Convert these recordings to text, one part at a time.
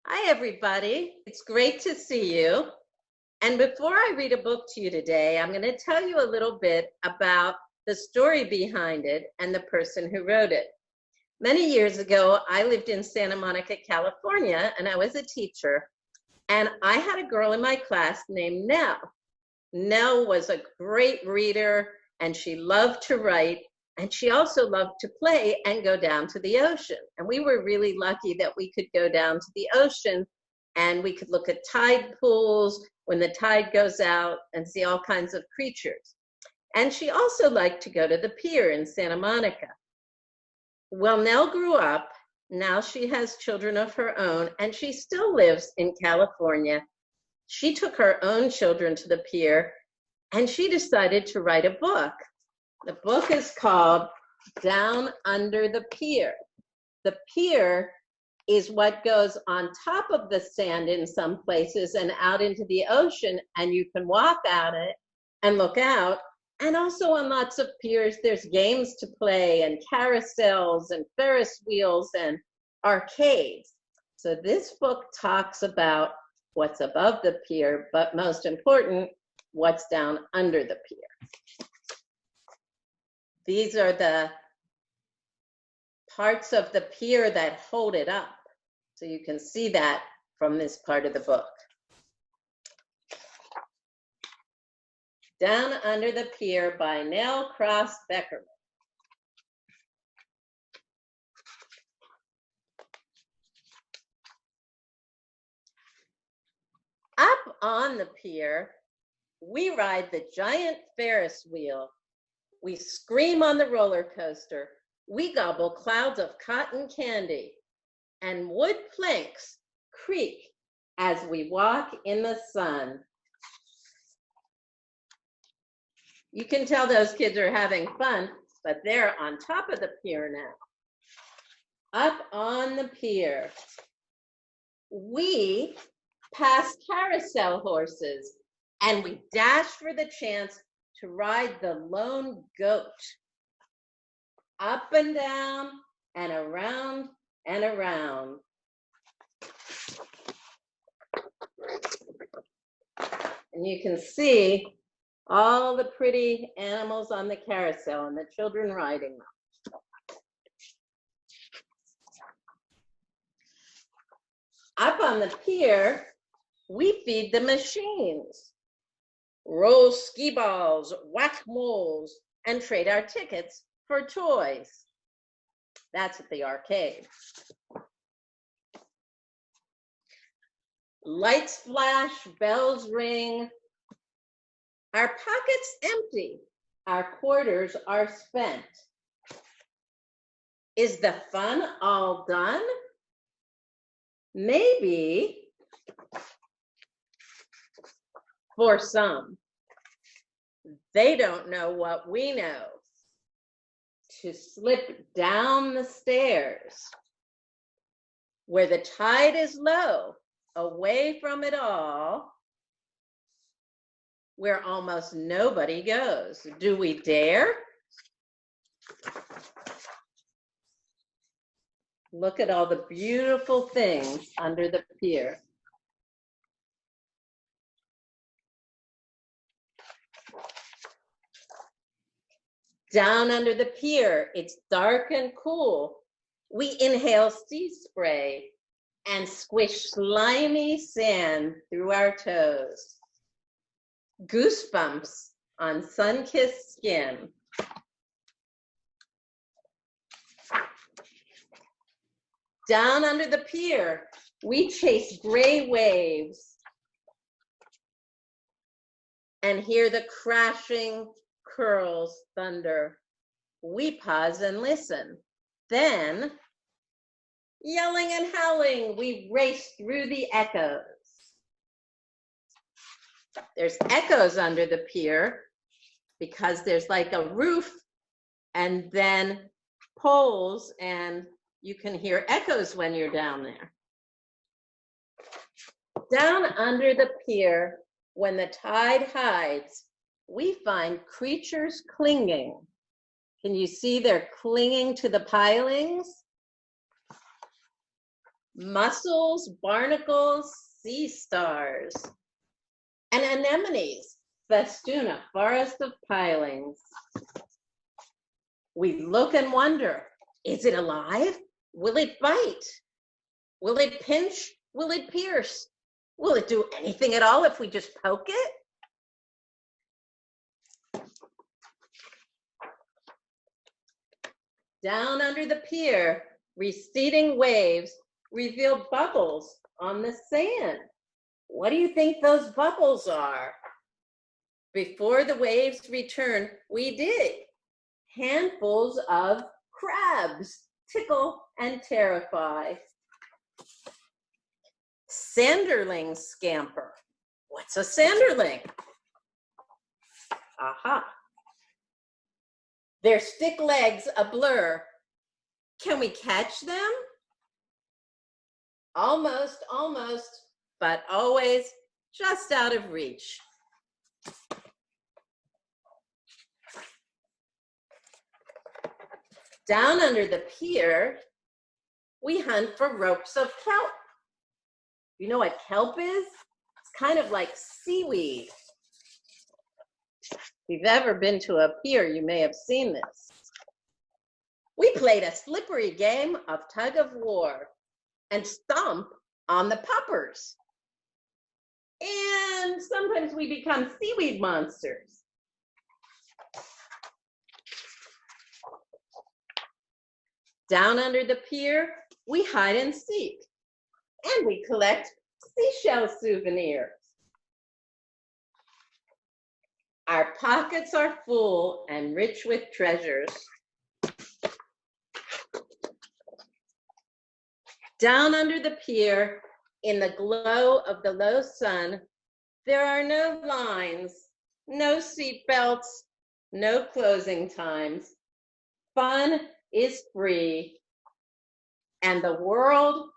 Hi, everybody. It's great to see you. And before I read a book to you today, I'm going to tell you a little bit about the story behind it and the person who wrote it. Many years ago, I lived in Santa Monica, California, and I was a teacher. And I had a girl in my class named Nell. Nell was a great reader, and she loved to write. And she also loved to play and go down to the ocean. And we were really lucky that we could go down to the ocean and we could look at tide pools when the tide goes out and see all kinds of creatures. And she also liked to go to the pier in Santa Monica. Well, Nell grew up. Now she has children of her own, and she still lives in California. She took her own children to the pier, and she decided to write a book. The book is called Down Under the Pier. The pier is what goes on top of the sand in some places and out into the ocean, and you can walk at it and look out. And also on lots of piers, there's games to play and carousels and Ferris wheels and arcades. So this book talks about what's above the pier, but most important, what's down under the pier. These are the parts of the pier that hold it up. So you can see that from this part of the book. Down Under the Pier by Nell Cross Beckerman. Up on the pier, we ride the giant Ferris wheel. We scream on the roller coaster. We gobble clouds of cotton candy. And wood planks creak as we walk in the sun. You can tell those kids are having fun, but they're on top of the pier now. Up on the pier, we pass carousel horses and we dash for the chance to ride the lone goat. Up and down and around and around. And you can see all the pretty animals on the carousel and the children riding them. Up on the pier, we feed the machines. Roll skee balls, whack moles, and trade our tickets for toys. That's at the arcade. Lights flash, bells ring. Our pockets empty, our quarters are spent. Is the fun all done? Maybe. For some, they don't know what we know. To slip down the stairs where the tide is low, away from it all, where almost nobody goes. Do we dare? Look at all the beautiful things under the pier. Down under the pier, it's dark and cool. We inhale sea spray and squish slimy sand through our toes. Goosebumps on sun-kissed skin. Down under the pier, we chase gray waves and hear the crashing curls thunder. We pause and listen. Then, yelling and howling, we race through the echoes. There's echoes under the pier because there's like a roof and then poles, and you can hear echoes when you're down there. Down under the pier, when the tide hides, we find creatures clinging. Can you see they're clinging to the pilings? mussels, barnacles, sea stars, and anemones festoon a forest of pilings. We look and wonder, is it alive? Will it bite? Will it pinch? Will it pierce? Will it do anything at all if we just poke it? Down under the pier, receding waves reveal bubbles on the sand. What do you think those bubbles are? Before the waves return, we dig. Handfuls of crabs tickle and terrify. Sanderlings scamper. What's a sanderling? Aha. Their stick legs a blur. Can we catch them? Almost, but always just out of reach. Down under the pier, we hunt for ropes of kelp. You know what kelp is? It's kind of like seaweed. If you've ever been to a pier, you may have seen this. We played a slippery game of tug of war and stomp on the poppers. And sometimes we become seaweed monsters. Down under the pier, we hide and seek, and we collect seashell souvenirs. Our pockets are full and rich with treasures. Down under the pier, in the glow of the low sun, there are no lines, no seat belts, no closing times. Fun is free, and the world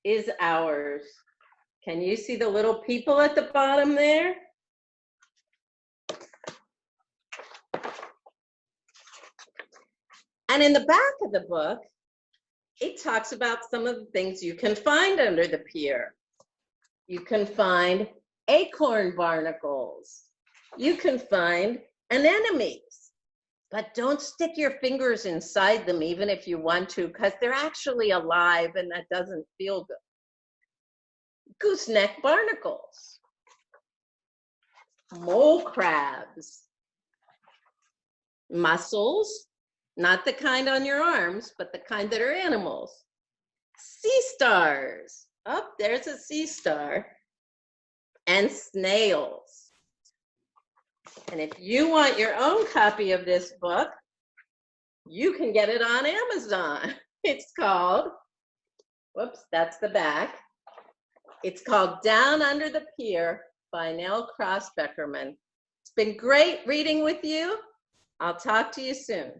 is ours. Can you see the little people at the bottom there? And in the back of the book, it talks about some of the things you can find under the pier. You can find acorn barnacles. You can find anemones. But don't stick your fingers inside them even if you want to, because they're actually alive and that doesn't feel good. Gooseneck barnacles. Mole crabs. Mussels, not the kind on your arms, but the kind that are animals. Sea stars. Oh, there's a sea star. And snails. And if you want your own copy of this book, you can get it on Amazon. It's called, whoops, that's the back. It's called Down Under the Pier by Nell Cross Beckerman. It's been great reading with you. I'll talk to you soon.